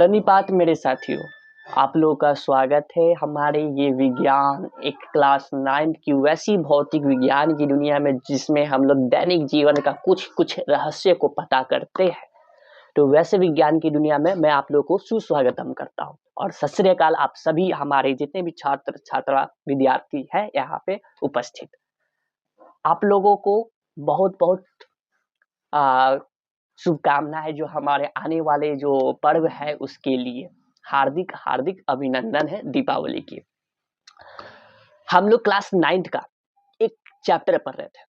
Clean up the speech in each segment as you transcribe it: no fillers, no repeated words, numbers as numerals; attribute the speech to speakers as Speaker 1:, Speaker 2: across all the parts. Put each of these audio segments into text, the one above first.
Speaker 1: प्रणिपात मेरे साथियों, आप लोगों का स्वागत है हमारे ये विज्ञान एक क्लास 9 की वैसी भौतिक विज्ञान की दुनिया में जिसमें हम लोग दैनिक जीवन का कुछ रहस्य को पता करते हैं। तो वैसे विज्ञान की दुनिया में मैं आप लोगों को सुस्वागतम करता हूँ और सत श्री अकाल आप सभी हमारे जितने भी छात्र छात्रा विद्यार्थी हैं यहाँ पे उपस्थित। आप लोगों को बहुत बहुत शुभकामनाएं जो हमारे आने वाले जो पर्व है उसके लिए हार्दिक हार्दिक अभिनंदन है दीपावली की। हम लोग क्लास 9th का एक चैप्टर पढ़ रहे थे।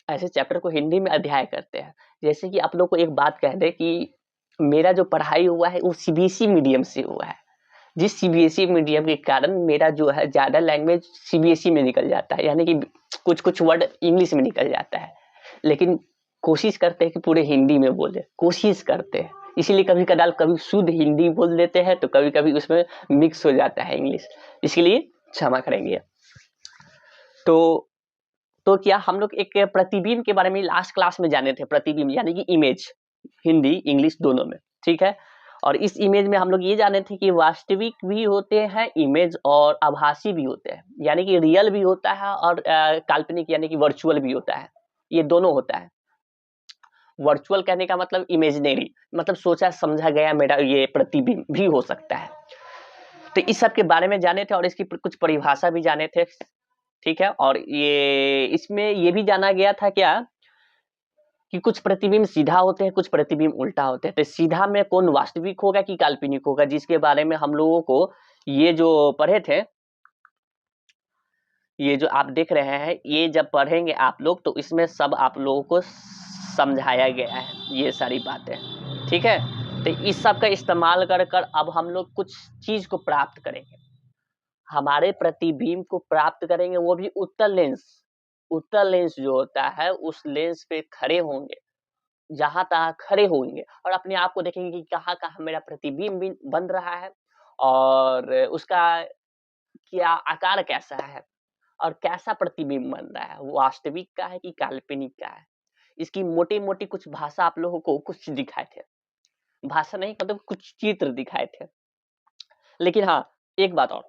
Speaker 1: ऐसे चैप्टर को हिंदी में अध्याय करते हैं। जैसे कि आप लोग को एक बात कह दे कि मेरा जो पढ़ाई हुआ है वो सीबीएसई मीडियम से हुआ है। जिस सीबीएसई मीडियम के कारण मेरा जो है ज्यादा लैंग्वेज सीबीएसई में निकल जाता है, यानी कि कुछ वर्ड इंग्लिश में निकल जाता है, लेकिन कोशिश करते हैं कि पूरे हिंदी में बोले, कोशिश करते हैं। इसीलिए कभी कदाल कभी शुद्ध हिंदी बोल देते हैं तो कभी कभी उसमें मिक्स हो जाता है इंग्लिश, इसलिए क्षमा करेंगे। तो क्या हम लोग एक प्रतिबिंब के बारे में लास्ट क्लास में जाने थे। प्रतिबिंब यानी कि इमेज, हिंदी इंग्लिश दोनों में, ठीक है। और इस इमेज में हम लोग ये जाने थे कि वास्तविक भी होते हैं इमेज और आभासी भी होते हैं, यानी कि रियल भी होता है और काल्पनिक यानी कि वर्चुअल भी होता है। ये दोनों होता है। वर्चुअल कहने का मतलब इमेजिनरी, मतलब सोचा समझा गया मेरा ये प्रतिबिंब भी हो सकता है। तो इस सब के बारे में जाने थे और इसकी कुछ परिभाषा भी जाने थे, ठीक है। और ये इसमें ये भी जाना गया था क्या कि कुछ प्रतिबिंब सीधा होते हैं, कुछ प्रतिबिंब उल्टा होते हैं। तो सीधा में कौन वास्तविक होगा कि काल्पनिक होगा, जिसके बारे में हम लोगों को ये जो पढ़े थे, ये जो आप देख रहे हैं, ये जब पढ़ेंगे आप लोग तो इसमें सब आप लोगों को समझाया गया है ये सारी बातें, ठीक है। तो इस सब का इस्तेमाल कर अब हम लोग कुछ चीज को प्राप्त करेंगे, हमारे प्रतिबिंब को प्राप्त करेंगे, वो भी उत्तर लेंस जो होता है उस लेंस पे खड़े होंगे, जहां तहां खड़े होंगे और अपने आप को देखेंगे कि कहाँ कहाँ मेरा प्रतिबिंब बन रहा है और उसका क्या आकार कैसा है और कैसा प्रतिबिंब बन रहा है, वो वास्तविक का है कि काल्पनिक का है। इसकी मोटी मोटी कुछ भाषा आप लोगों को कुछ दिखाए थे, भाषा नहीं मतलब कुछ चित्र दिखाए थे। लेकिन हाँ, एक बात और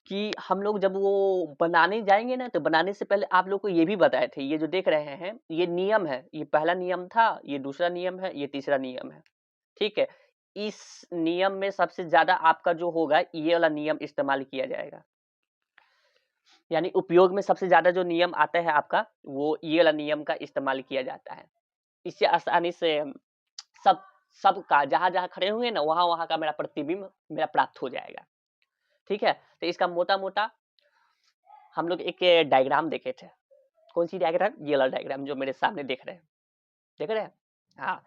Speaker 1: कि हम लोग जब वो बनाने जाएंगे ना तो बनाने से पहले आप लोग को ये भी बताए थे, ये जो देख रहे हैं ये नियम है, ये पहला नियम था, ये दूसरा नियम है, ये तीसरा नियम है, ठीक है। इस नियम में सबसे ज्यादा आपका जो होगा ये वाला नियम इस्तेमाल किया जाएगा, यानी उपयोग में सबसे ज्यादा जो नियम आता है आपका वो ये वाला नियम का इस्तेमाल किया जाता है। इससे आसानी से सबका जहां जहां खड़े हुए ना वहां वहां का मेरा प्रतिबिंब मेरा प्राप्त हो जाएगा, ठीक है। तो इसका मोटा मोटा हम लोग एक डायग्राम देखे थे। कौन सी डायग्राम? ये वाला डायग्राम जो मेरे सामने देख रहे हैं। हाँ,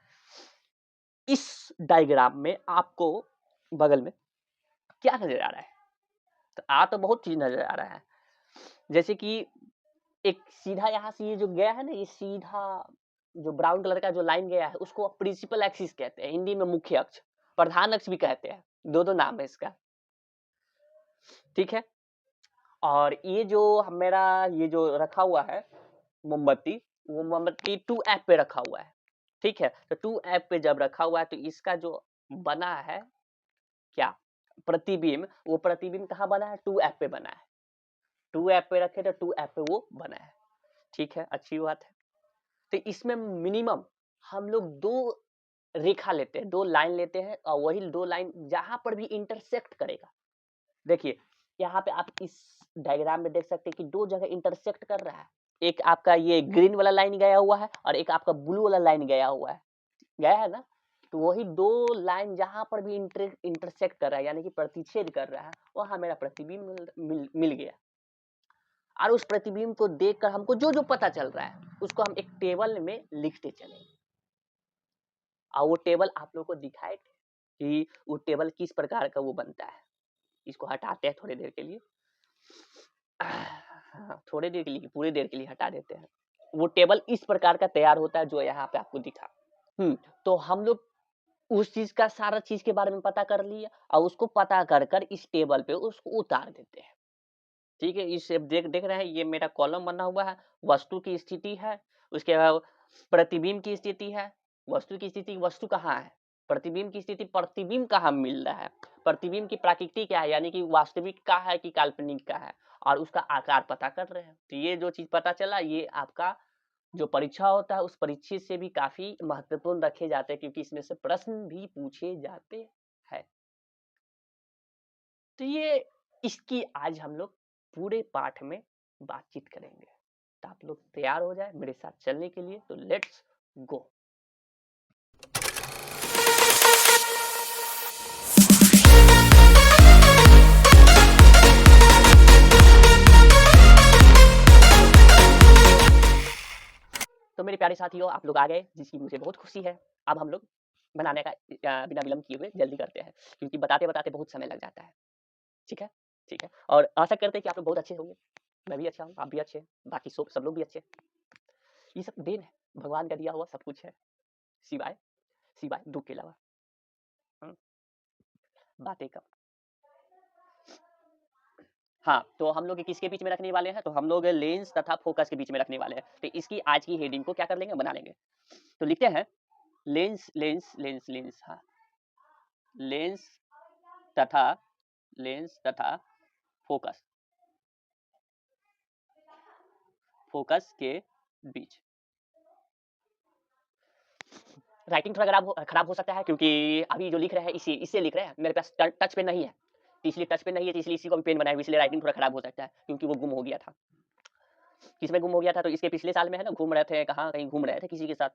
Speaker 1: इस डायग्राम में आपको बगल में क्या नजर आ रहा है? तो बहुत चीज नजर आ रहा है, जैसे कि एक सीधा यहाँ से ये जो गया है ना, ये सीधा जो ब्राउन कलर का जो लाइन गया है उसको प्रिंसिपल एक्सिस कहते हैं, हिंदी में मुख्य अक्ष, प्रधान अक्ष भी कहते हैं, दो नाम है इसका, ठीक है। और ये जो मेरा ये जो रखा हुआ है मोमबत्ती, वो मोमबत्ती 2F पे रखा हुआ है, ठीक है। तो 2F पे जब रखा हुआ है तो इसका जो बना है क्या प्रतिबिंब, वो प्रतिबिंब कहाँ बना है? 2F पे बना है। 2F पे रखे तो 2F पे वो बना है, ठीक है, अच्छी बात है। तो इसमें मिनिमम हम लोग दो रेखा लेते हैं, दो लाइन लेते हैं और वही दो लाइन जहां पर भी इंटरसेक्ट करेगा, देखिए यहाँ पे आप इस डायग्राम में देख सकते हैं कि दो जगह इंटरसेक्ट कर रहा है। एक आपका ये ग्रीन वाला लाइन गया हुआ है और एक आपका ब्लू वाला लाइन गया है ना। तो वही दो लाइन जहां पर भी इंटरसेक्ट कर रहा है यानी कि प्रतिच्छेद कर रहा है, वहां मेरा प्रतिबिंब मिल गया। और उस प्रतिबिंब को देखकर हमको जो जो पता चल रहा है उसको हम एक टेबल में लिखते चलेंगे। और वो टेबल आप लोग को दिखाए थे कि वो टेबल किस प्रकार का वो बनता है। इसको हटाते हैं थोड़ी देर के लिए, थोड़ी देर के लिए, पूरी देर के लिए हटा देते हैं। वो टेबल इस प्रकार का तैयार होता है जो यहाँ पे आपको दिखा। तो हम लोग उस चीज का सारा चीज के बारे में पता कर लिया और उसको पता कर इस टेबल पे उसको उतार देते हैं, ठीक है। इस देख रहे हैं ये मेरा कॉलम बना हुआ है, वस्तु की स्थिति है, उसके बाद प्रतिबिंब की स्थिति है, वस्तु की स्थिति, वस्तु कहाँ है? प्रतिबिंब की स्थिति, प्रतिबिंब कहाँ मिल रहा है, प्रतिबिंब की प्रकृति क्या है, यानी कि वास्तविक का है कि काल्पनिक का है, और उसका आकार पता कर रहे हैं। तो ये जो चीज पता चला, ये आपका जो परीक्षा होता है उस परीक्षा से भी काफी महत्वपूर्ण रखे जाते हैं, क्योंकि इसमें से प्रश्न भी पूछे जाते हैं। तो ये इसकी आज हम लोग पूरे पाठ में बातचीत करेंगे। तो आप लोग तैयार हो जाए मेरे साथ चलने के लिए, तो लेट्स गो। तो मेरे प्यारे साथियों, आप लोग आ गए, जिसकी मुझे बहुत खुशी है। अब हम लोग बनाने का बिना विलंब किए हुए जल्दी करते हैं, क्योंकि बताते बताते बहुत समय लग जाता है। ठीक है, ठीक है, और आशा करते हैं कि आप लोग बहुत अच्छे होंगे। मैं भी अच्छा हूँ, आप भी अच्छे हैं, बाकी सब लोग भी अच्छे। ये सब देन है, भगवान का दिया हुआ सब कुछ है, सिवाय सिवाय दुख के अलावा। बातें कब। हाँ, तो हम लोग किसके बीच में रखने वाले हैं, तो हम लोग लेंस तथा फोकस के बीच में रखने वाले हैं। तो इसकी आज की हेडिंग को क्या कर लेंगे, बना लेंगे। तो लिखते हैं लेंस लेंस लेंस लेंस, हाँ, लेंस तथा फोकस, फोकस के बीच। राइटिंग थोड़ा खराब हो सकता है, क्योंकि अभी जो लिख रहे हैं इससे लिख रहे हैं, मेरे पास टच पे नहीं है, तो इसलिए टच पे नहीं है, तो इसलिए इसी को भी पेन बनाया, इसलिए राइटिंग थोड़ा खराब हो सकता है, क्योंकि वो गुम हो गया था। किसमें गुम हो गया था, तो इसके पिछले साल में है ना, घूम रहे थे, कहाँ कहीं घूम रहे थे किसी के साथ,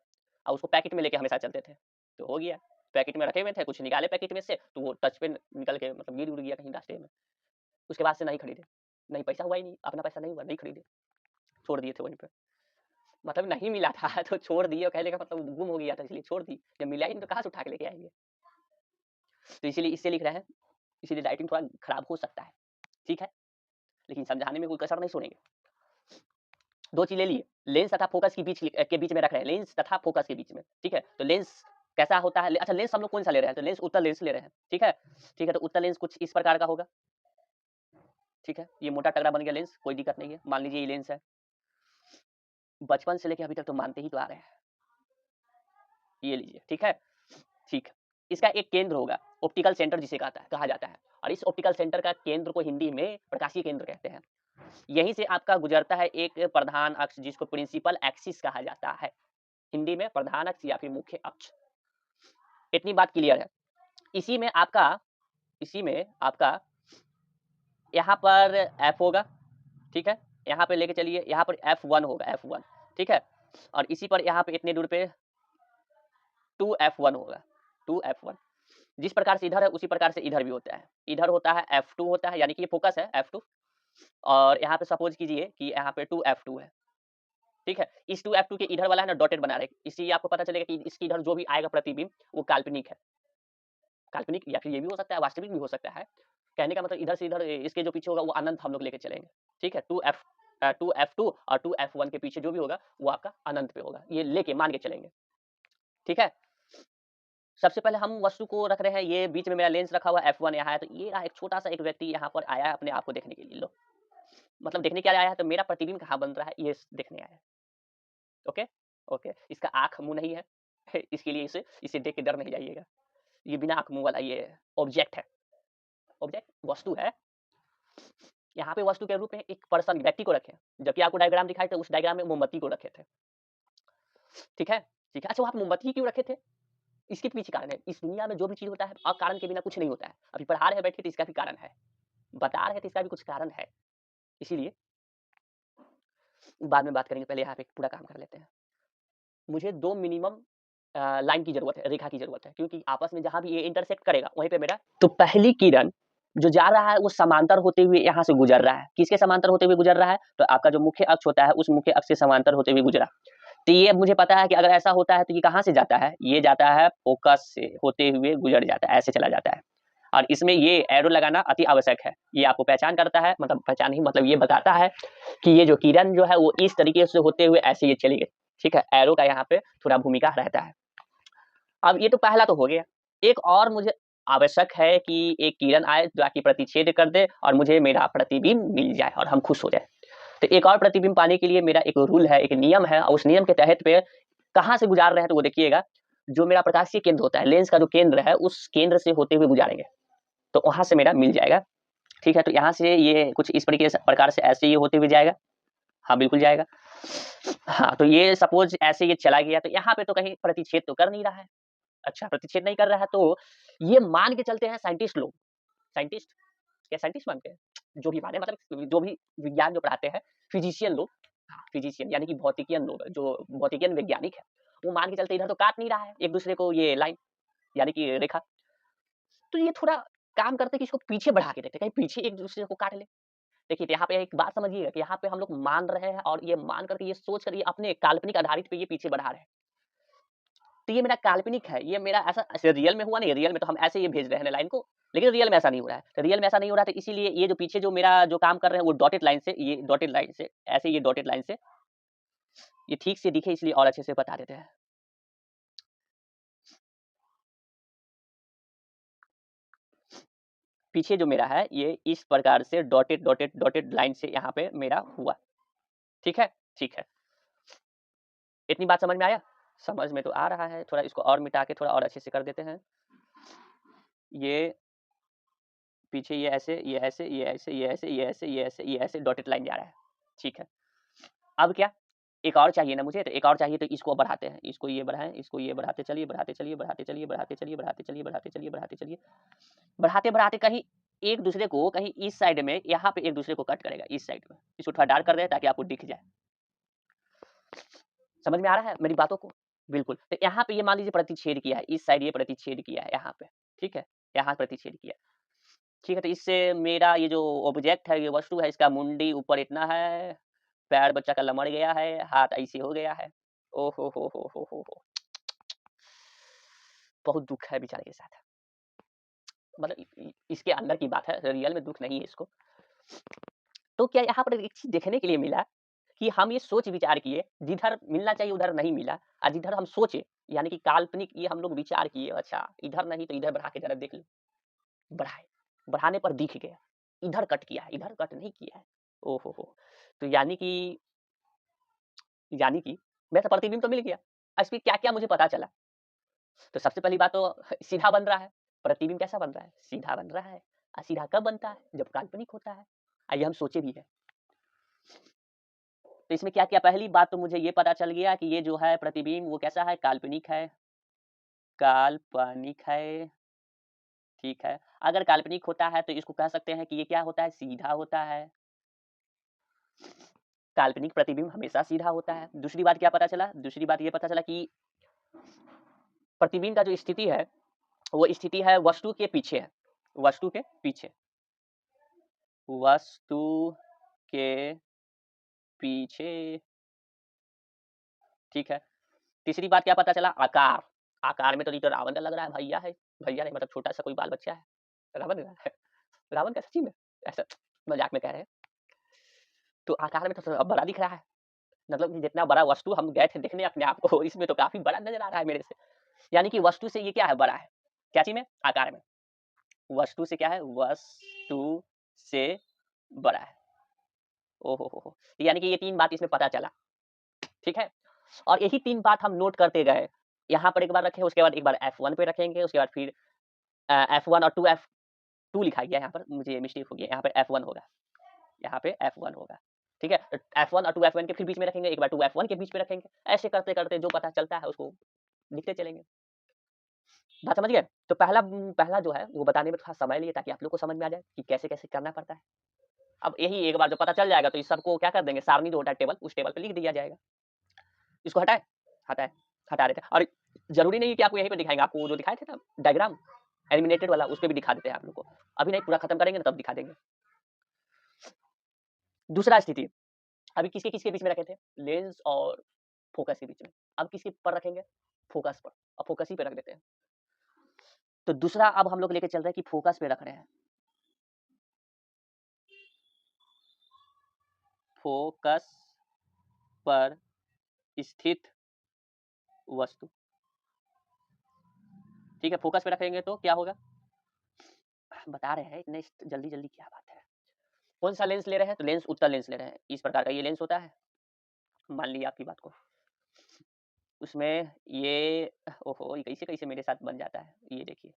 Speaker 1: और उसको पैकेट में लेके हमेशा चलते थे, तो हो गया, पैकेट में रखे हुए थे, कुछ निकाले पैकेट में से, तो वो टच पे निकल के मतलब गिर उड़ गया कहीं रास्ते में। उसके बाद से नहीं खरीदे, नहीं पैसा हुआ ही नहीं, अपना पैसा नहीं हुआ, नहीं खरीदे, छोड़ दिए थे वहीं पे। मतलब नहीं मिला था तो छोड़ दिए, कहने का मतलब गुम हो गया था इसलिए छोड़ दी, जब मिला ही नहीं तो कहाँ से उठा के लेके आएंगे। तो इसीलिए इससे लिख रहे हैं, इसीलिए राइटिंग थोड़ा खराब हो सकता है, ठीक है, लेकिन समझाने में कोई कसर नहीं छोड़ेंगे। दो चीज ले लिए, लेंस तथा फोकस के बीच में रख रहे हैं, लेंस तथा फोकस के बीच में, ठीक है। तो लेंस कैसा होता है, अच्छा लेंस हम लोग कौन सा ले रहे हैं, तो लेंस उत्तल लेंस ले रहे हैं, ठीक है, ठीक है। तो उत्तल लेंस कुछ इस प्रकार का होगा, ठीक है, ये मोटा तगड़ा बन गया लेंस, कोई दिक्कत नहीं है, मान लीजिए ये लेंस है, बचपन से लेके अभी तक तो मानते ही तो आ रहे हैं, ये लीजिए, ठीक है, ठीक। इसका एक केंद्र होगा, ऑप्टिकल सेंटर जिसे कहा जाता है, और इस ऑप्टिकल सेंटर का केंद्र को हिंदी में प्रकाशीय केंद्र कहते हैं। यहीं से आपका गुजरता है एक प्रधान अक्ष, जिसको प्रिंसिपल एक्सिस कहा जाता है, हिंदी में प्रधान अक्ष या फिर मुख्य अक्ष। इतनी बात क्लियर है। इसी में आपका यहाँ पर F होगा, ठीक है, यहाँ पे लेके चलिए, यहाँ पर F1 होगा, F1, ठीक है, और इसी पर यहाँ पे इतने दूर पे 2F1 होगा, 2F1। जिस प्रकार से इधर है उसी प्रकार से इधर भी होता है, इधर होता है F2 होता है, यानी कि ये फोकस है F2, और यहाँ पे सपोज कीजिए कि यहाँ पे 2F2 है, ठीक है। इस 2F2 के इधर वाला है ना डॉटेड बना रहे, इससे आपको पता चलेगा कि इसके इधर जो भी आएगा प्रतिबिंब वो काल्पनिक है, काल्पनिक या फिर ये भी हो सकता है, वास्तविक भी हो सकता है। कहने का मतलब इधर से इधर इसके जो पीछे होगा वो अनंत हम लोग लेके चलेंगे, ठीक है। 2F2 और 2F1 के पीछे जो भी होगा वो आपका अनंत पे होगा, ये लेके मान के चलेंगे, ठीक है। सबसे पहले हम वस्तु को रख रहे हैं, ये बीच में मेरा लेंस रखा हुआ F1 यहाँ है, तो ये एक छोटा सा एक व्यक्ति यहाँ पर आया है अपने आप को देखने के लिए, लो मतलब देखने क्या आया है, तो मेरा प्रतिबिंब कहाँ बन रहा है ये देखने आया है, ओके ओके। इसका आंख मुंह नहीं है इसके लिए इसे देख के डर नहीं जाइएगा, ये बिना आंख मुंह वाला ये ऑब्जेक्ट है, ऑब्जेक्ट वस्तु है। यहाँ पे वस्तु के रूप में एक पर्सन व्यक्ति को रखे, जबकि आपको डायग्राम दिखाई थे उस डायग्राम में मोमबत्ती को रखे थे, ठीक है, ठीक है। अच्छा वहाँ पे मोमबत्ती क्यों रखे थे, इसके पीछे कारण है। इस दुनिया में जो भी चीज होता है अकारण के बिना कुछ नहीं होता है। अभी पढ़ा रहे बैठ के तो इसका भी कारण है, बता रहे तो इसका भी कुछ कारण है, इसीलिए बाद में बात करेंगे, पहले यहाँ पे पूरा काम कर लेते हैं। मुझे 2 मिनिमम लाइन की जरूरत है, रेखा की जरूरत है, क्योंकि आपस में जहां भी ये इंटरसेक्ट करेगा वहीं पे मेरा, तो पहली किरण जो जा रहा है वो समांतर होते हुए यहाँ से गुजर रहा है, किसके समांतर होते हुए गुजर रहा है, तो आपका जो मुख्य अक्ष होता है उस मुख्य अक्ष से समांतर होते हुए गुजरा। तो ये मुझे पता है कि अगर ऐसा होता है तो ये कहाँ से जाता है, ये जाता है फोकस से होते हुए गुजर जाता है, ऐसे चला जाता है, और इसमें ये एरो लगाना अति आवश्यक है। ये आपको पहचान करता है, मतलब पहचान ही मतलब ये बताता है कि ये जो किरण जो है वो इस तरीके से होते हुए ऐसे ये चली गई, ठीक है। एरो का यहाँ पे थोड़ा भूमिका रहता है। अब ये तो पहला तो हो गया, एक और मुझे आवश्यक है कि एक किरण आए जो कि प्रतिच्छेद कर दे और मुझे मेरा प्रतिबिंब मिल जाए और हम खुश हो जाए। तो एक और प्रतिबिंब पाने के लिए मेरा एक रूल है, एक नियम है, और उस नियम के तहत पे कहाँ से गुजार रहे हैं तो वो देखिएगा, जो मेरा प्रकाशीय केंद्र होता है, लेंस का जो केंद्र है उस केंद्र से होते हुए गुजारेंगे, तो वहां से मेरा मिल जाएगा। ठीक है, तो यहाँ से ये कुछ इस प्रकार से ऐसे ये होते हुए जाएगा। हाँ बिल्कुल जाएगा। हाँ, तो ये सपोज ऐसे ये चला गया, तो यहाँ पे तो कहीं प्रतिच्छेद तो कर नहीं रहा है। अच्छा, प्रतिच्छेद नहीं कर रहा है, तो ये मान के चलते हैं साइंटिस्ट लोग, साइंटिस्ट क्या साइंटिस्ट मानते हैं, जो भी माने, मतलब जो भी विज्ञान जो पढ़ाते हैं, फिजिशियन लोग, फिजिशियन यानी कि भौतिकियन लोग, जो भौतिकियन वैज्ञानिक है, वो मान के चलते इधर तो काट नहीं रहा है एक दूसरे को ये लाइन यानी कि रेखा, तो ये थोड़ा काम करते कि इसको पीछे बढ़ा के देखते, कहीं पीछे एक दूसरे को काट ले। देखिए, यहाँ पे एक बात समझिएगा कि यहाँ पे हम लोग मान रहे हैं और ये मान करके ये सोच कर ये अपने काल्पनिक आधारित पे ये पीछे बढ़ा रहे हैं। तो ये मेरा काल्पनिक है, ये मेरा ऐसा रियल में हुआ नहीं, रियल में तो हम ऐसे ये भेज रहे हैं लाइन को, लेकिन रियल में ऐसा नहीं हो रहा है। तो रियल में ऐसा नहीं हो रहा है, तो इसीलिए ये जो पीछे जो मेरा जो काम कर रहे हैं वो डॉटेड लाइन से, ये डॉटेड लाइन से ऐसे, ये डॉटेड लाइन से ये ठीक से दिखे, इसलिए और अच्छे से बता देते हैं। पीछे जो मेरा है ये इस प्रकार से डॉटेड डॉटेड डॉटेड लाइन से यहाँ पे मेरा हुआ। ठीक है, ठीक है, इतनी बात समझ में आया? समझ में तो आ रहा है, थोड़ा इसको और मिटा के थोड़ा और अच्छे से कर देते हैं। ये पीछे ये ऐसे, ये ऐसे, ये ऐसे, ये ऐसे, ये ऐसे, ये ऐसे, ये ऐसे डॉटेड लाइन जा रहा है। ठीक है, अब क्या एक और चाहिए ना मुझे, तो एक और चाहिए, तो इसको बढ़ाते हैं, इसको ये बढ़ाएं, इसको ये बढ़ाते चलिए, बढ़ाते चलिए, बढ़ाते चलिए, बढ़ाते चलिए, बढ़ाते चलिए, बढ़ाते चलिए, बढ़ाते चलिए, बढ़ाते बढ़ाते कहीं एक दूसरे को, कहीं इस साइड में यहाँ पे एक दूसरे को कट करेगा, इस साइड में, इसको थोड़ा डार्क कर दे ताकि आपको दिख जाए। समझ में आ रहा है मेरी बातों को? बिल्कुल। तो यहाँ पे ये मान लीजिए प्रतिच्छेद किया है, इस साइड ये प्रतिच्छेद किया है यहाँ पे, ठीक है, यहाँ प्रतिच्छेद किया, ठीक है, तो इससे मेरा ये जो ऑब्जेक्ट है, ये वस्तु है, इसका मुंडी ऊपर इतना है, पैर बच्चा का लमड़ गया है, हाथ ऐसे हो गया है। ओ हो, बहुत दुख है बेचारे के साथ। मतलब इसके अंदर की बात है, रियल में दुख नहीं है इसको। तो क्या यहाँ पर एक चीज देखने के लिए मिला कि हम ये सोच विचार किए, जिधर मिलना चाहिए उधर नहीं मिला, और जिधर हम सोचे यानी कि काल्पनिक ये हम लोग विचार किए, अच्छा इधर नहीं तो इधर बढ़ा के जरा देख लो, बढ़ाए, बढ़ाने पर दिख गया, इधर कट किया है, इधर कट नहीं किया है। ओहो हो, तो यानी कि मेरा प्रतिबिंब तो मिल गया। इसमें क्या-क्या मुझे पता चला? तो सबसे पहली बात तो सीधा बन रहा है। प्रतिबिंब कैसा बन रहा है? सीधा बन रहा है। सीधा कब बनता है? जब काल्पनिक होता है। आइए हम सोचे भी हैं। तो इसमें क्या-क्या, पहली बात तो मुझे ये पता चल गया कि ये जो है प्रतिबिंब वो कैसा है? काल्पनिक है। काल्पनिक है, ठीक है। अगर काल्पनिक होता है तो इसको कह सकते हैं कि ये क्या होता है? सीधा होता है। काल्पनिक प्रतिबिंब हमेशा सीधा होता है। दूसरी बात क्या पता चला? दूसरी बात ये पता चला कि प्रतिबिंब का जो स्थिति है, वो स्थिति है वस्तु के पीछे है। वस्तु के पीछे। वस्तु के पीछे, ठीक है। तीसरी बात क्या पता चला? आकार। आकार में तो ये तो रावण का लग रहा है, भैया है। भैया नहीं, मतलब छोटा-सा कोई बाल बच्चा है। रावण है। रावण का सच्ची में? ऐसा मज़ाक में कह रहे हैं। तो आकार में तो थोड़ा बड़ा दिख रहा है। मतलब कि जितना बड़ा वस्तु हम गए थे देखने अपने आप को, इसमें तो काफ़ी बड़ा नज़र आ रहा है मेरे से। यानी कि वस्तु से ये क्या है? बड़ा है। क्या चीज़ में? आकार में। वस्तु से क्या है? वस्तु से बड़ा है। ओहो हो! यानी कि ये 3 बात इसमें पता चला, ठीक है? और यही 3 बात हम नोट करते गए। यहाँ पर एक बार रखे, उसके बाद एक बार F1 पे रखेंगे, उसके बाद फिर F1 और 2 लिखा गया है यहाँ पर, मुझे मिस्टेक हो गई, यहाँ पे F1 होगा, यहाँ पे F1 होगा, ठीक है? F1 और 2 F1 के फिर बीच में रखेंगे, एक बार 2 F1 के बीच में रखेंगे, ऐसे करते-करते जो पता चलता है उसको लिखते चलेंगे। बात समझ गए? तो पहला जो है वो बताने में थोड़ा समय लिए ताकि आप लोग को समझ में आ जाए कि कैसे-कैसे करना पड़ता है। अब यही एक बार जब पता चल जाएगा तो इस सबको क्या कर देंगे, सारणी जो होता है टेबल, उस टेबल पे लिख दिया जाएगा। इसको हटाएँ? हटाएँ, हटा देते हैं। और ज़रूरी नहीं है कि आपको यहीं पे दिखाएँगे, आपको वो जो दिखाए थे ना डायग्राम एनिमेटेड वाला, उसपे भी दिखा देते हैं आप लोग को। अभी नहीं, पूरा खत्म करेंगे ना तब दिखा देंगे। दूसरा स्थिति, अभी किसके-किसके बीच में रखे थे? लेंस और फ़ोकस के बीच में। अब किसके पर रखेंगे? फ़ोकस पर। अब फ़ोकस ही पे रख देते हैं। तो दूसरा अब हम लोग लेके चल रहे हैं कि फ़ोकस पे रख रहे हैं। फ़ोकस पर स्थित वस्तु। ठीक है, फ़ोकस पे रखेंगे तो क्या होगा? बता रहे हैं, इतने जल्दी-जल्दी क्या बात है? कौन-सा लेंस ले रहे हैं? तो लेंस उत्तल लेंस ले रहे हैं। इस प्रकार का ये लेंस होता है। मान लिया आपकी बात को। उसमें ये, ओहो, ये कैसे कैसे मेरे साथ बन जाता है, ये देखिए।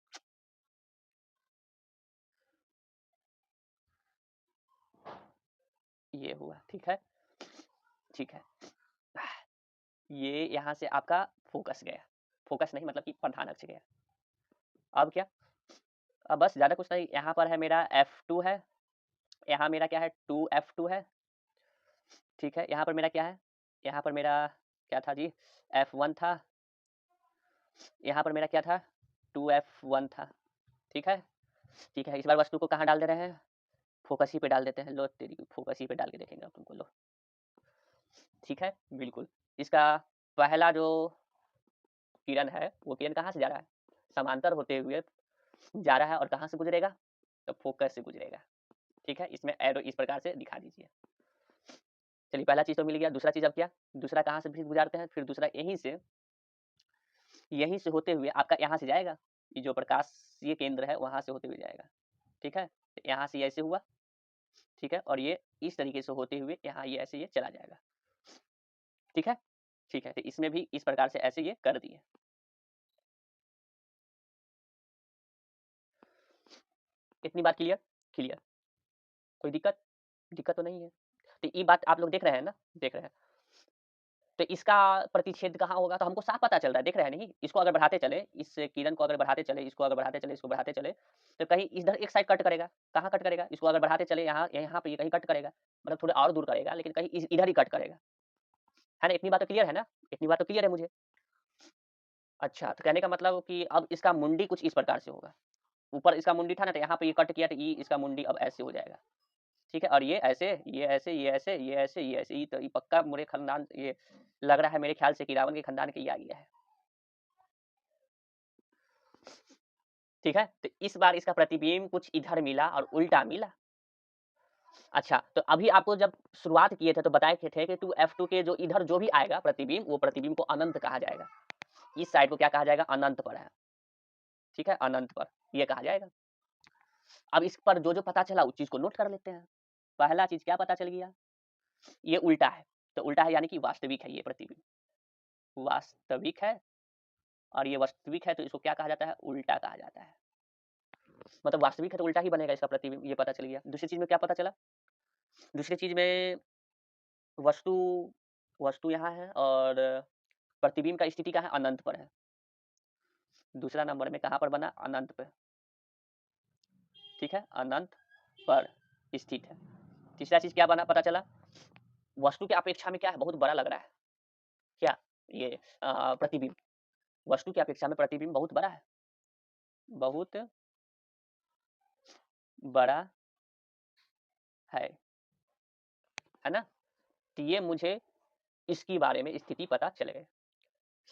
Speaker 1: ये हुआ, ठीक है, ठीक है। ये यहाँ से आपका फोकस गया, फोकस नहीं मतलब कि प्रधान अक्ष गया। अब क्या, अब बस ज़्यादा कुछ नहीं, यहाँ पर है मेरा F2 है, यहाँ मेरा क्या है 2F2 है, ठीक है। यहाँ पर मेरा क्या है, यहाँ पर मेरा क्या था जी, F1 था, यहाँ पर मेरा क्या था 2F1 था, ठीक है, ठीक है। इस बार वस्तु को कहाँ डाल दे रहे हैं, फोकस ही पे डाल देते हैं। लो तेरी, फोकस ही पे डाल के देखेंगे अब तुमको, लो, ठीक है, बिल्कुल। इसका पहला जो किरण है वो किरण कहाँ से जा रहा है, समांतर होते हुए जा रहा है, और कहाँ से गुजरेगा, तो फोकस से गुजरेगा, ठीक है। इसमें एरो इस प्रकार से दिखा दीजिए। चलिए, पहला चीज तो मिल गया। दूसरा चीज अब क्या, दूसरा कहाँ से भी गुजारते हैं, फिर दूसरा यहीं से होते हुए आपका यहाँ से जाएगा, ये जो प्रकाशीय केंद्र है वहां से होते हुए जाएगा, ठीक है। यहाँ से ऐसे हुआ, ठीक है, और ये इस तरीके से होते हुए यहाँ ये ऐसे ये चला जाएगा, ठीक है, ठीक है। तो इसमें भी इस प्रकार से ऐसे ये कर दिए। इतनी बात क्लियर, क्लियर, कोई दिक्कत, दिक्कत तो नहीं है। तो ये बात आप लोग देख रहे हैं ना, देख रहे हैं। तो इसका प्रतिच्छेद कहाँ होगा, तो हमको साफ पता चल रहा है, देख रहे हैं नहीं, इसको अगर बढ़ाते चले, इस किरण को अगर बढ़ाते चले, इसको अगर बढ़ाते चले, इसको बढ़ाते चले, तो कहीं इधर एक साइड कट करेगा, कहाँ कट करेगा, इसको अगर बढ़ाते चले यहाँ यहाँ पे कहीं कट करेगा, मतलब थोड़ा और दूर करेगा, लेकिन कहीं इधर ही कट करेगा, है ना। इतनी बात तो क्लियर है ना, इतनी बात तो क्लियर है मुझे। अच्छा, तो कहने का मतलब कि अब इसका मुंडी कुछ इस प्रकार से होगा, ऊपर इसका मुंडी था ना, तो यहाँ पे ये कट किया, तो ये इसका मुंडी अब ऐसे हो जाएगा, ठीक है। और ये ऐसे, ये ऐसे, ये ऐसे, ये ऐसे, ये ऐसे, ये तो ये पक्का मेरे खानदान, ये लग रहा है मेरे ख्याल से कि रावण के खानदान के ये आ गया है, ठीक है। तो इस बार इसका प्रतिबिंब कुछ इधर मिला और उल्टा मिला। अच्छा, तो अभी आपको जब शुरुआत किए थे तो बताए थे कि 2F2 के जो इधर जो भी आएगा प्रतिबिंब, वो प्रतिबिंब को अनंत कहा जाएगा। इस साइड को क्या कहा जाएगा, अनंत पर है, ठीक है, अनंत पर ये कहा जाएगा। अब इस पर जो जो पता चला उस चीज को नोट कर लेते हैं। पहला चीज क्या पता चल गया, ये उल्टा है, तो उल्टा है यानी कि वास्तविक है, ये प्रतिबिंब वास्तविक है, और ये वास्तविक है तो इसको क्या कहा जाता है, उल्टा कहा जाता है। मतलब वास्तविक है तो उल्टा ही बनेगा इसका प्रतिबिंब, ये पता चल गया। दूसरी चीज में क्या पता चला, दूसरी चीज में वस्तु वस्तु यहाँ है और प्रतिबिंब का स्थिति क्या है, अनंत पर है। दूसरा नंबर में कहाँ पर बना, अनंत पे, ठीक है, अनंत पर स्थित है। तीसरा चीज क्या बना, पता चला वस्तु के अपेक्षा में क्या है, बहुत बड़ा लग रहा है, क्या ये प्रतिबिंब, वस्तु की अपेक्षा में प्रतिबिंब बहुत बड़ा है, बहुत बड़ा है ना। तो ये मुझे इसकी बारे में स्थिति पता चल गई,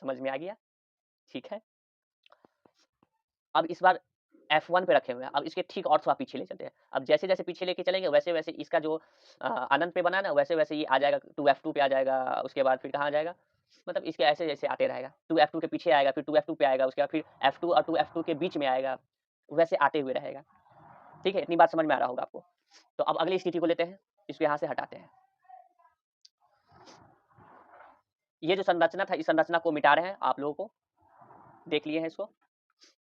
Speaker 1: समझ में आ गया, ठीक है। अब इस बार F1 पे रखे हुए हैं, अब इसके ठीक और थोड़ा पीछे ले चलते हैं। अब जैसे जैसे पीछे लेके चलेंगे वैसे वैसे इसका जो अनंत पे बना ना, वैसे वैसे ये आ जाएगा 2F2 पे आ जाएगा, उसके बाद फिर कहाँ आ जाएगा, मतलब इसके ऐसे जैसे आते रहेगा, 2F2 के पीछे आएगा, फिर 2F2 पे आएगा, उसके बाद फिर F2 और 2F2 के बीच में आएगा, वैसे आते हुए रहेगा, ठीक है। इतनी बात समझ में आ रहा होगा आपको। तो अब अगली स्थिति को लेते हैं, इसको यहाँ से हटाते हैं। ये जो संरचना था, इस संरचना को मिटा रहे हैं, आप लोगों को देख लिए हैं इसको।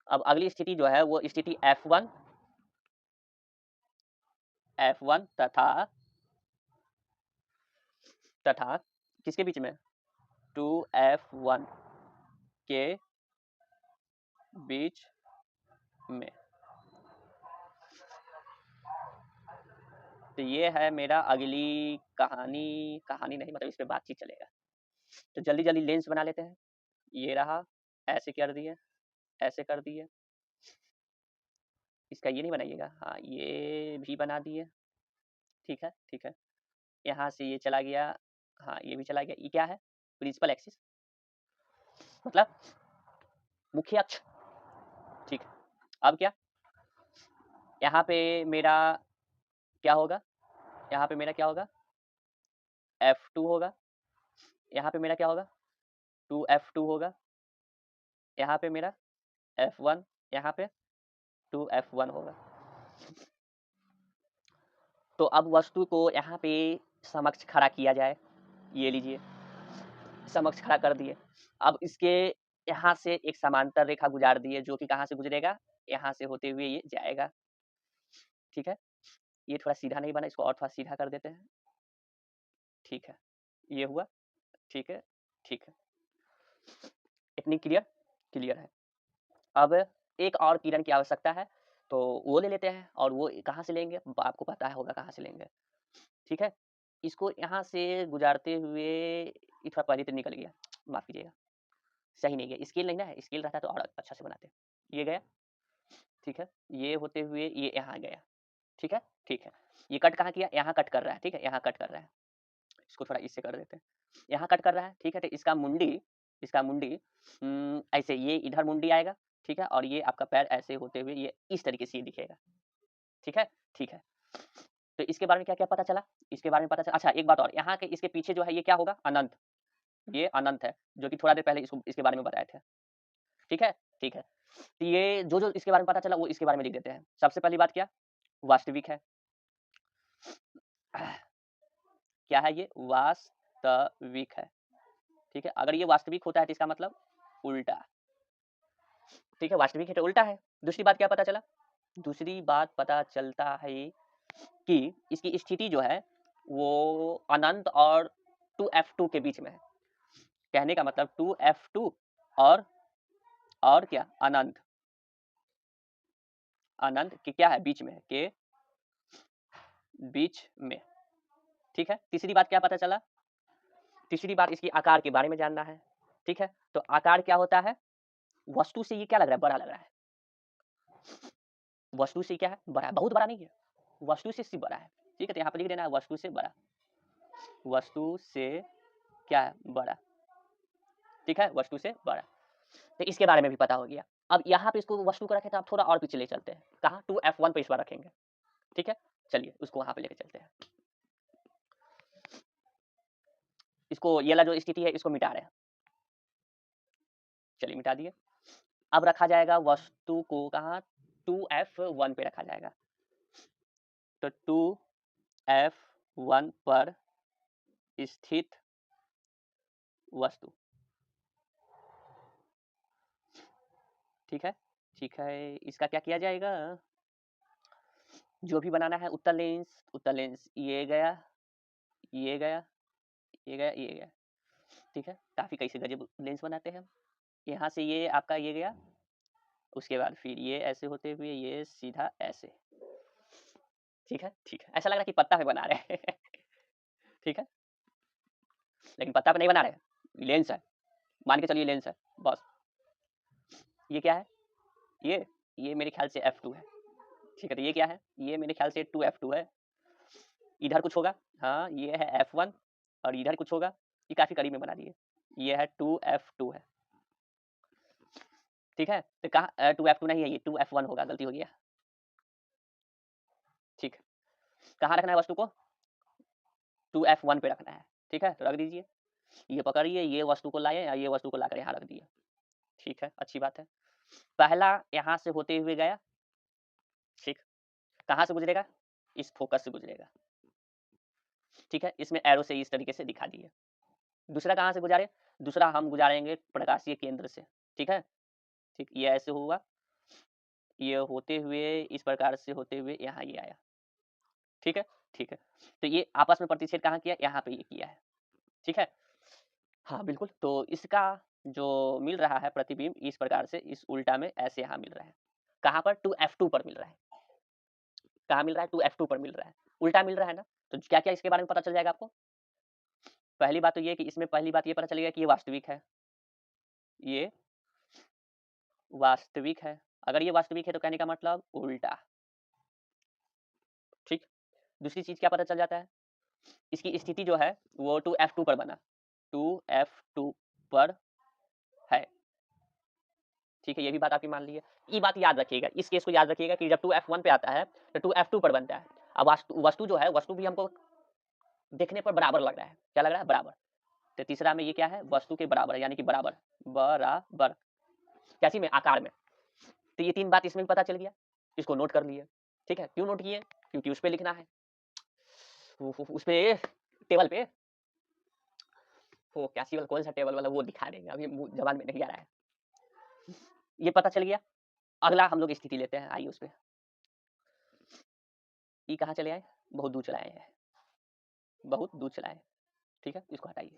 Speaker 1: अब अगली स्थिति जो है वो स्थिति F1 तथा किसके बीच में, 2F1 के बीच में। तो ये है मेरा अगली कहानी, कहानी नहीं मतलब इस पे बातचीत चलेगा। तो जल्दी जल्दी लेंस बना लेते हैं। ये रहा, ऐसे कर दिए, ऐसे कर दिए, इसका ये नहीं बनाइएगा, हाँ ये भी बना दिए, ठीक है, ठीक है। यहाँ से ये चला गया, हाँ ये भी चला गया। ये क्या है, प्रिंसिपल एक्सिस मतलब मुख्य अक्ष, ठीक है। अब क्या, यहाँ पे मेरा क्या होगा, यहाँ पे मेरा क्या होगा, F2 होगा, यहाँ पे मेरा क्या होगा, 2F2 होगा, यहाँ पे मेरा F1, यहाँ पे 2F1 होगा। तो अब वस्तु को यहाँ पे समक्ष खड़ा किया जाए, ये लीजिए, समक्ष खड़ा कर दिए। अब इसके यहाँ से एक समांतर रेखा गुजार दिए, जो कि कहाँ से गुजरेगा, यहाँ से होते हुए ये जाएगा। ठीक है, ये थोड़ा सीधा नहीं बना, इसको और थोड़ा सीधा कर देते हैं। ठीक है, ये हुआ। ठीक है, ठीक है, इतनी क्लियर क्लियर है। अब एक और किरण की आवश्यकता है, तो वो ले लेते हैं, और वो कहाँ से लेंगे, आपको पता है होगा कहाँ से लेंगे। ठीक है, इसको यहाँ से गुजारते हुए ये थोड़ा पहले तो निकल गया, माफ कीजिएगा, सही नहीं गया, स्केल नहीं ना है, स्केल रहता तो और अच्छा से बनाते। ये गया। ठीक है, ये होते हुए ये यहाँ गया। ठीक है, ठीक है, ये कट कहाँ किया, यहाँ कट कर रहा है। ठीक है, यहाँ कट कर रहा है, इसको थोड़ा इससे कर देते हैं, यहाँ कट कर रहा है। ठीक है, तो इसका मुंडी ऐसे, ये इधर मुंडी आएगा। ठीक है, और ये आपका पैर ऐसे होते हुए ये इस तरीके से ये दिखेगा। ठीक है, ठीक है, तो इसके बारे में क्या क्या पता चला, इसके बारे में पता चला। अच्छा, एक बात और, यहाँ के इसके पीछे जो है ये क्या होगा, अनंत, ये अनंत है, जो कि थोड़ा देर पहले इसके बारे में बताए थे। ठीक है, ठीक है, तो ये जो जो इसके बारे में पता चला वो इसके बारे में लिख देते हैं। सबसे पहली बात क्या, वास्तविक है। क्या है ये, वास्तविक है। ठीक है, अगर ये वास्तविक होता है तो इसका मतलब उल्टा। ठीक है, वास्तविक है तो उल्टा है। दूसरी बात क्या पता चला, दूसरी बात पता चलता है कि इसकी स्थिति जो है वो अनंत और 2f2 के बीच में है। कहने का मतलब 2f2 और क्या, अनंत, अनंत के क्या है, बीच में है, के बीच में। ठीक है, तीसरी बात क्या पता चला, तीसरी बात इसकी आकार के बारे में जानना है। ठीक है, तो आकार क्या होता है, वस्तु से ये क्या लग रहा है, बड़ा लग रहा है। वस्तु से क्या है, बड़ा है, बहुत बड़ा नहीं है, वस्तु से बड़ा है। ठीक है, तो यहाँ पर लिख देना है वस्तु से बड़ा, वस्तु से क्या है, बड़ा। ठीक है, वस्तु से बड़ा, तो इसके बारे में भी पता हो गया। अब यहाँ पे इसको वस्तु को रखे तो आप थोड़ा और पीछे ले चलते हैं, कहाँ, 2f1 पे इस बार रखेंगे। ठीक है, चलिए उसको वहां पे लेके चलते हैं। इसको ये वाला जो स्थिति है इसको मिटा रहे हैं, चलिए मिटा दिए। अब रखा जाएगा वस्तु को कहाँ, 2f1 पे रखा जाएगा। तो 2f1 पर स्थित वस्तु। ठीक है, ठीक है, इसका क्या किया जाएगा, जो भी बनाना है, उत्तल लेंस, ये गया, ये गया, ये गया, ये गया। ठीक है, काफी कैसे गजब लेंस बनाते हैं। यहाँ से ये आपका ये गया, उसके बाद फिर ये ऐसे होते हुए ये सीधा ऐसे। ठीक है, ठीक है, ऐसा लग रहा है कि पत्ता पे बना रहे हैं। ठीक है, लेकिन पत्ता पे नहीं बना रहे, लेंस है, मान के चलिए लेंस है बस। ये क्या है, ये मेरे ख्याल से f2 है। ठीक है, तो ये क्या है, ये मेरे ख्याल से 2f2 है। इधर कुछ होगा, हाँ ये है f1, और इधर कुछ होगा, ये काफी करीब में बना दिए, ये है 2f2 है। ठीक है, तो कहाँ 2f2 नहीं है, ये 2f1 होगा, गलती हो गया। ठीक, कहाँ रखना है वस्तु को, 2f1 पे रखना है। ठीक है, तो रख दीजिए, ये पकड़िए, ये वस्तु को लाए, ये वस्तु को लाकर यहाँ रख दिए। ठीक है, अच्छी बात है। पहला यहाँ से होते हुए गया। ठीक, कहाँ से गुजरेगा, इस फोकस से गुजरेगा। ठीक है, इसमें एरो से इस तरीके से दिखा दिए। दूसरा कहाँ से गुजारे, दूसरा हम गुजारेंगे प्रकाशीय केंद्र से। ठीक है, ठीक, ये ऐसे हुआ, ये होते हुए इस प्रकार से होते हुए यहाँ ये आया। ठीक है, ठीक है, तो ये आपस में प्रतिच्छेद कहाँ किया, यहाँ पे ये किया है। ठीक है, हाँ बिल्कुल, तो इसका जो मिल रहा है प्रतिबिंब इस प्रकार से इस उल्टा में ऐसे यहाँ मिल रहा है। कहाँ पर, 2f2 पर मिल रहा है। कहाँ मिल रहा है, 2f2 पर मिल रहा है, उल्टा मिल रहा है ना। तो क्या क्या इसके बारे में पता चल जाएगा आपको। पहली बात तो ये कि इसमें पहली बात ये पता चलेगा कि ये वास्तविक है, ये वास्तविक है। अगर ये वास्तविक है तो कहने का मतलब उल्टा। ठीक, दूसरी चीज क्या पता चल जाता है, इसकी स्थिति जो है वो 2f2 पर बना, 2f2 पर है। ठीक है, ये भी बात आपकी मान ली है। ये बात याद रखिएगा, इस केस को याद रखिएगा कि जब 2f1 पे आता है तो 2f2 पर बनता है। अब वस्तु जो है, वस्तु भी हमको देखने पर बराबर लग रहा है, क्या लग रहा है, बराबर। तो तीसरा में ये क्या है, वस्तु के बराबर है, यानी कि बराबर, बराबर कैसी में, आकार में। तो ये तीन बात इसमें भी पता चल गया, इसको नोट कर लिए। ठीक है, क्यों नोट किए, क्योंकि उस पे लिखना है, उस पे टेबल पे। वो कैसिवल कौन सा टेबल वाला वो दिखा देंगे, अभी जबान में नहीं आ रहा है। ये पता चल गया। अगला हम लोग स्थिति लेते हैं, आइए उस पे। ये कहाँ चले आए, बहुत दूर चलाए हैं, बहुत दूर चलाए। ठीक है, इसको हटाइए।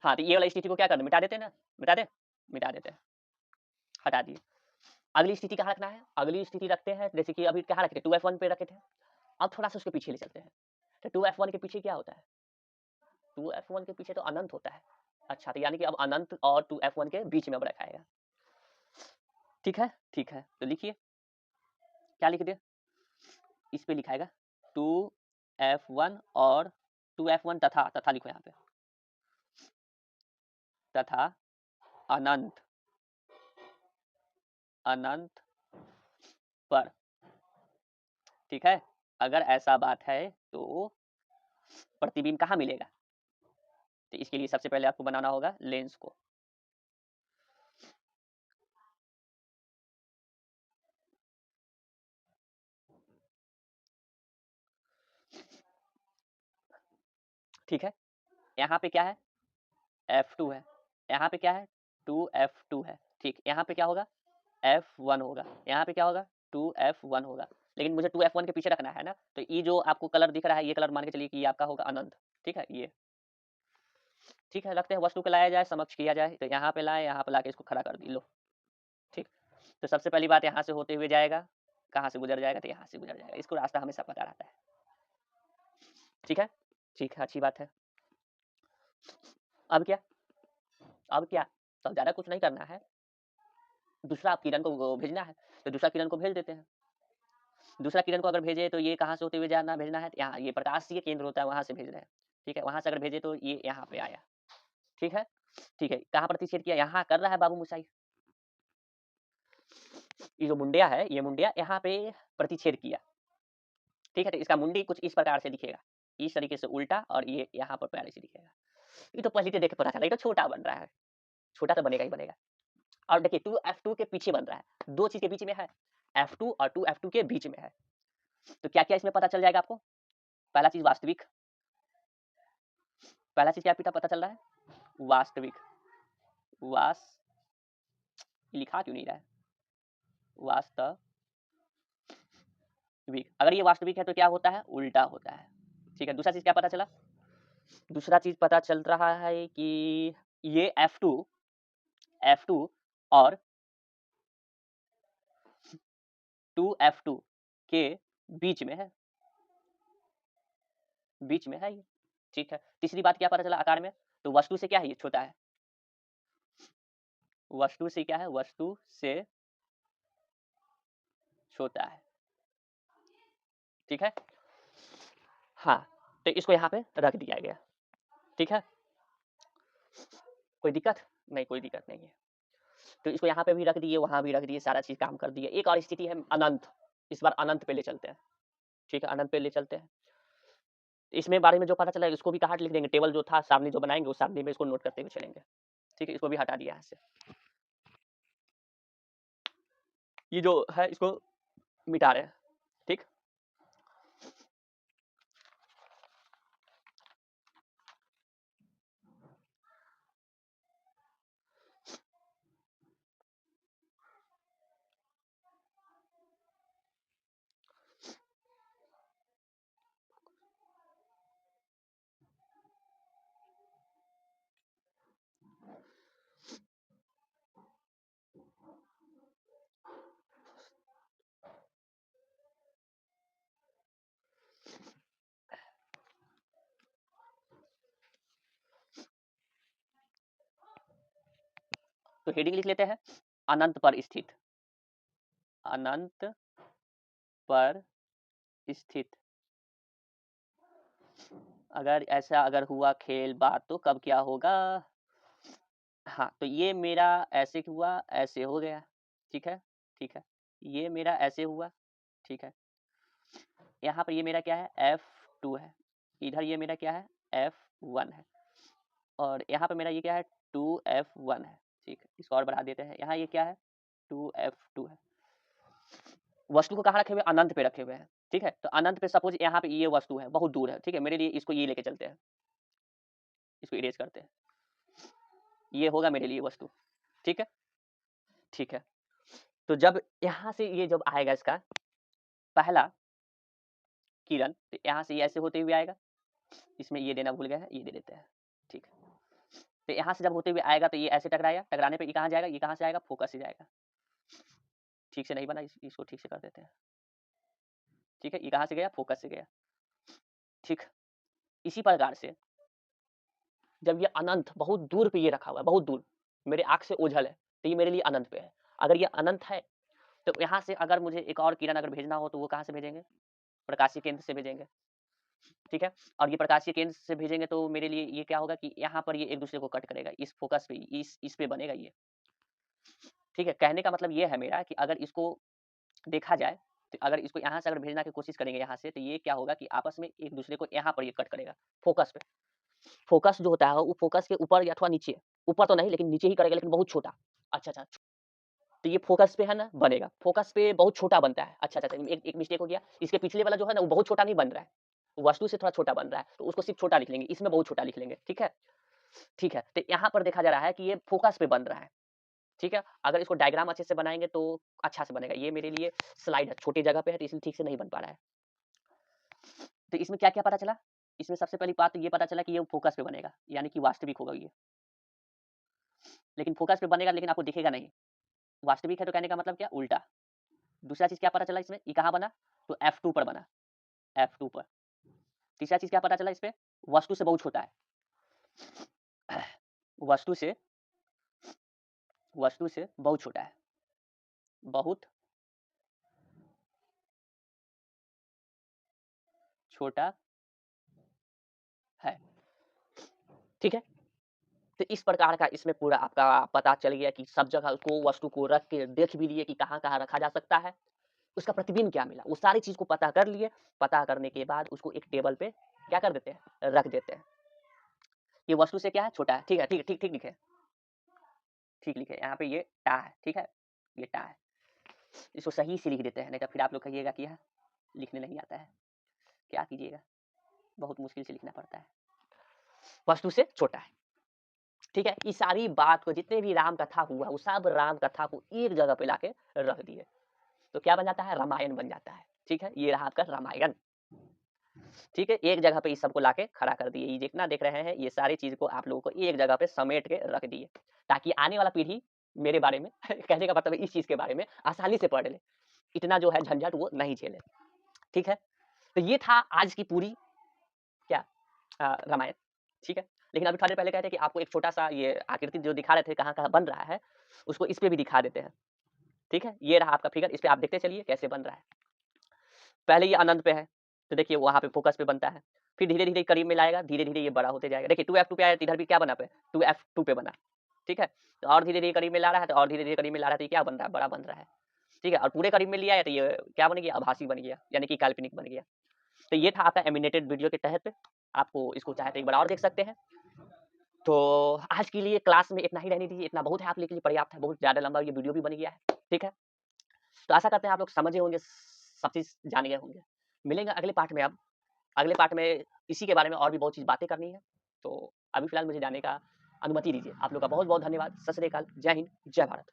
Speaker 1: हाँ, तो ये वाला स्थिति को क्या करना, मिटा देते हैं ना, मिटा दे, मिटा देते हैं, हटा दिए। अगली स्थिति कहाँ रखना है, अगली स्थिति रखते हैं जैसे कि अभी कहाँ रखे थे, 2f1 पे रखे थे। अब थोड़ा सा उसके पीछे ले चलते हैं। तो 2f1 के पीछे क्या होता है, 2f1 के पीछे तो अनंत होता है। अच्छा, तो यानी कि अब अनंत और 2f1 के बीच में अब रखाएगा। ठीक है, ठीक है, तो लिखिए क्या लिख दे, इस पे लिखाएगा 2f1 और 2f1 तथा, तथा लिखो यहाँ पे, तथा अनंत, अनंत पर। ठीक है, अगर ऐसा बात है तो प्रतिबिंब कहाँ मिलेगा, तो इसके लिए सबसे पहले आपको बनाना होगा लेंस को। ठीक है, यहाँ पे क्या है, f2 है, यहाँ पे क्या है, 2f2 है। ठीक, यहाँ पे क्या होगा, f1 होगा, यहाँ पे क्या होगा, 2f1 होगा। लेकिन मुझे 2f1 के पीछे रखना है ना, तो ये जो आपको कलर दिख रहा है, ये कलर मान के चलिए कि ये आपका होगा अनंत। ठीक है, ये ठीक है, रखते हैं, वस्तु को लाया जाए, समक्ष किया जाए, तो यहाँ पे लाए, यहाँ पे लाके इसको खड़ा कर दी, लो। ठीक, तो सबसे पहली बात यहाँ से होते हुए जाएगा, कहाँ से गुजर जाएगा, तो यहाँ से गुजर जाएगा, इसको रास्ता हमेशा पता रहता है। ठीक है, ठीक है, अच्छी बात है। अब क्या, अब क्या, अब ज़्यादा कुछ नहीं करना है, दूसरा किरण को भेजना है, तो दूसरा किरण को भेज देते हैं। दूसरा किरण को अगर भेजे तो ये कहाँ से होते हुए जाना, भेजना है, यहाँ ये प्रकाशीय केंद्र होता है, वहां से भेज रहे हैं। ठीक है, वहां से अगर भेजे तो ये यहाँ पे आया। ठीक है, ठीक है, कहाँ प्रतिच्छेद किया, यहाँ कर रहा है बाबू मुसाई, ये जो मुंडिया है, ये मुंडिया यहाँ पे प्रतिच्छेद किया। ठीक है, तो इसका मुंडी कुछ इस प्रकार से दिखेगा, इस तरीके से उल्टा, और ये यहाँ पर प्यारे से दिखेगा। ये तो पहले से देख पता चला, ये तो छोटा बन रहा है, छोटा तो बनेगा ही बनेगा। और देखिए 2f2 के पीछे बन रहा है, दो चीज के बीच में है, f2 और 2f2 के बीच में है। तो क्या क्या इसमें पता चल जाएगा आपको, पहला चीज वास्तविक, पहला चीज क्या पता चल रहा है, वास्तविक, लिखा क्यों नहीं रहा है, वास्तविक। अगर ये वास्तविक है तो क्या होता है, उल्टा होता है। ठीक है, दूसरा चीज क्या पता चला, दूसरा चीज पता चल रहा है कि ये f2 और 2f2 के बीच में है, बीच में है ये। ठीक है, तीसरी बात क्या पता चला आकार में, तो वस्तु से क्या है, ये छोटा है, वस्तु से क्या है, वस्तु से छोटा है। ठीक है, हाँ, तो इसको यहाँ पे रख दिया गया। ठीक है, कोई दिक्कत नहीं, कोई दिक्कत नहीं है। तो इसको यहाँ पे भी रख दिए, वहां भी रख दिए, सारा चीज काम कर दिए। एक और स्थिति है अनंत, इस बार अनंत पे ले चलते हैं। ठीक है, अनंत पे ले चलते हैं, इसमें बारे में जो पता चला इसको भी कहाँ लिख देंगे, टेबल जो था सामने जो बनाएंगे उस सामने में इसको नोट करते हुए चलेंगे। ठीक है, इसको भी हटा दिया यहाँ से, ये जो है इसको मिटा रहे हैं। ठीक, तो हेडिंग लिख लेते हैं, अनंत पर स्थित, अनंत पर स्थित। अगर ऐसा अगर हुआ खेल बात तो कब क्या होगा, हाँ, तो ये मेरा ऐसे हुआ, ऐसे हो गया। ठीक है, ठीक है, ये मेरा ऐसे हुआ। ठीक है, यहाँ पर ये मेरा क्या है, f2 है, इधर ये मेरा क्या है, f1 है, और यहाँ पर मेरा ये क्या है, 2f1 है। ठीक है, इसको और बढ़ा देते हैं, यहाँ ये क्या है, 2f2 है। वस्तु को कहाँ रखे हुए, अनंत पे रखे हुए हैं। ठीक है। तो अनंत पे सपोज यहाँ पे ये वस्तु है, बहुत दूर है, ठीक है, मेरे लिए इसको ये लेके चलते हैं, इसको इरेज करते हैं, ये होगा मेरे लिए वस्तु, ठीक है, ठीक है। तो जब यहाँ से ये जब आएगा इसका पहला किरण, तो यहाँ से ये ऐसे होते हुए आएगा, इसमें ये देना भूल गए हैं, ये दे देते हैं, ठीक है। तो यहाँ से जब होते हुए आएगा तो ये ऐसे टकराएगा, टकराने पे ये कहाँ जाएगा, ये कहाँ से आएगा, फोकस से जाएगा। ठीक से नहीं बना, इसको ठीक से कर देते हैं, ठीक है। ये कहाँ से गया, फोकस से गया, ठीक। इसी प्रकार से जब ये अनंत बहुत दूर पे ये रखा हुआ है, बहुत दूर मेरे आँख से ओझल है, तो ये मेरे लिए अनंत पे है। अगर ये अनंत है तो यहाँ से अगर मुझे एक और किरण अगर भेजना हो तो वो कहाँ से भेजेंगे, प्रकाशीय केंद्र से भेजेंगे, ठीक है। और ये प्रकाशीय केंद्र से भेजेंगे तो मेरे लिए ये क्या होगा कि यहाँ पर ये एक दूसरे को कट करेगा, इस फोकस पे, इस पे बनेगा ये, ठीक है। कहने का मतलब ये है मेरा कि अगर इसको देखा जाए तो अगर इसको यहाँ से अगर भेजना की कोशिश करेंगे यहाँ से, तो ये क्या होगा कि आपस में एक दूसरे को यहाँ पर ये कट करेगा, फोकस पे। फोकस जो होता है वो फोकस के ऊपर या अथवा नीचे, ऊपर तो नहीं लेकिन नीचे ही करेगा, लेकिन बहुत छोटा। अच्छा, तो ये फोकस पे है ना बनेगा, फोकस पे बहुत छोटा बनता है। अच्छा, एक मिस्टेक हो गया, इसके पिछले वाला जो है ना वो बहुत छोटा नहीं बन रहा है, वस्तु से थोड़ा छोटा बन रहा है, तो उसको सिर्फ छोटा लिख लेंगे, इसमें बहुत छोटा लिख लेंगे, ठीक है, ठीक है। तो यहाँ पर देखा जा रहा है कि ये फोकस पे बन रहा है, ठीक है। अगर इसको डायग्राम अच्छे से बनाएंगे तो अच्छा से बनेगा। ये मेरे लिए स्लाइड है, छोटी जगह पे है तो इसलिए ठीक से नहीं बन पा रहा है। तो इसमें क्या क्या पता चला, इसमें सबसे पहली बात तो ये पता चला कि ये फोकस पे बनेगा, यानी कि वास्तविक होगा ये, लेकिन फोकस पे बनेगा लेकिन आपको दिखेगा नहीं, वास्तविक है तो कहने का मतलब क्या, उल्टा। दूसरा चीज क्या पता चला इसमें, ये कहाँ बना, तो F2 पर बना, F2 पर। तीसरा चीज क्या पता चला, इस पे वस्तु से बहुत छोटा है, वस्तु से बहुत छोटा है, बहुत छोटा है, ठीक है। तो इस प्रकार का इसमें पूरा आपका पता चल गया कि सब जगह उसको वस्तु को रख के देख भी लिए कि कहाँ कहाँ रखा जा सकता है, उसका प्रतिबिंब क्या मिला, वो सारी चीज को पता कर लिए। पता करने के बाद उसको एक टेबल पे क्या कर देते हैं, रख देते हैं। ये वस्तु से क्या है, छोटा है, ठीक है, ठीक ठीक ठीक लिखे, ठीक लिखे, यहाँ पे ये टा है, ठीक है, ये टा है, इसको सही से लिख देते हैं, नहीं तो फिर आप लोग कहिएगा कि यह लिखने नहीं आता है, क्या कीजिएगा, बहुत मुश्किल से लिखना पड़ता है। वस्तु से छोटा है, ठीक है। इस सारी बात को जितने भी राम कथा हुआ वो सब राम कथा को एक जगह पे लाके रख दिए, तो क्या बन जाता है, रामायण बन जाता है, ठीक है। ये रहा आपका रामायण, ठीक है। एक जगह पे इस सबको लाके खड़ा कर दिए, ये जितना देख रहे हैं ये सारी चीज को आप लोगों को एक जगह पे समेट के रख दिए, ताकि आने वाला पीढ़ी मेरे बारे में कहने का मतलब इस चीज के बारे में आसानी से पढ़ ले, इतना जो है झंझट वो नहीं झेले, ठीक है। तो ये था आज की पूरी क्या रामायण, ठीक है। लेकिन अभी थोड़ी देर पहले कहते हैं कि आपको एक छोटा सा ये आकृति जो दिखा रहे थे कहाँ कहाँ बन रहा है, उसको इस पे भी दिखा देते हैं, ठीक है। ये रहा आपका फिगर, इस पे आप देखते चलिए कैसे बन रहा है। पहले ये अनंत पे है, तो देखिए वहां पे फोकस पे बनता है, फिर धीरे धीरे करीब में लाएगा, धीरे धीरे ये बड़ा होते जाएगा। देखिए 2F2 पे आया, इधर भी क्या बना पे 2F2 पे बना, ठीक है। तो और धीरे धीरे करीब में ला रहा है, तो और धीरे धीरे करीब में ला रहा है, तो ये क्या बन रहा है, बड़ा बन रहा है, ठीक है। और पूरे करीब में लिया है तो ये क्या बन गया, आभासी बन गया, यानी कि काल्पनिक बन गया। तो ये था आपका एनिमेटेड वीडियो के तहत, आपको इसको चाहे तो एक बार और देख सकते हैं। तो आज के लिए क्लास में इतना ही रहने दीजिए, इतना बहुत है आप लोग के लिए, पर्याप्त है, बहुत ज़्यादा लंबा ये वीडियो भी बन गया है, ठीक है। तो आशा करते हैं आप लोग समझे होंगे, सब चीज़ जान गए होंगे। मिलेंगे अगले पार्ट में अब, अगले पार्ट में इसी के बारे में और भी बहुत चीज़ बातें करनी है। तो अभी फ़िलहाल मुझे जाने का अनुमति दीजिए। आप लोग का बहुत-बहुत धन्यवाद। सत श्री अकाल। जय हिंद, जय भारत।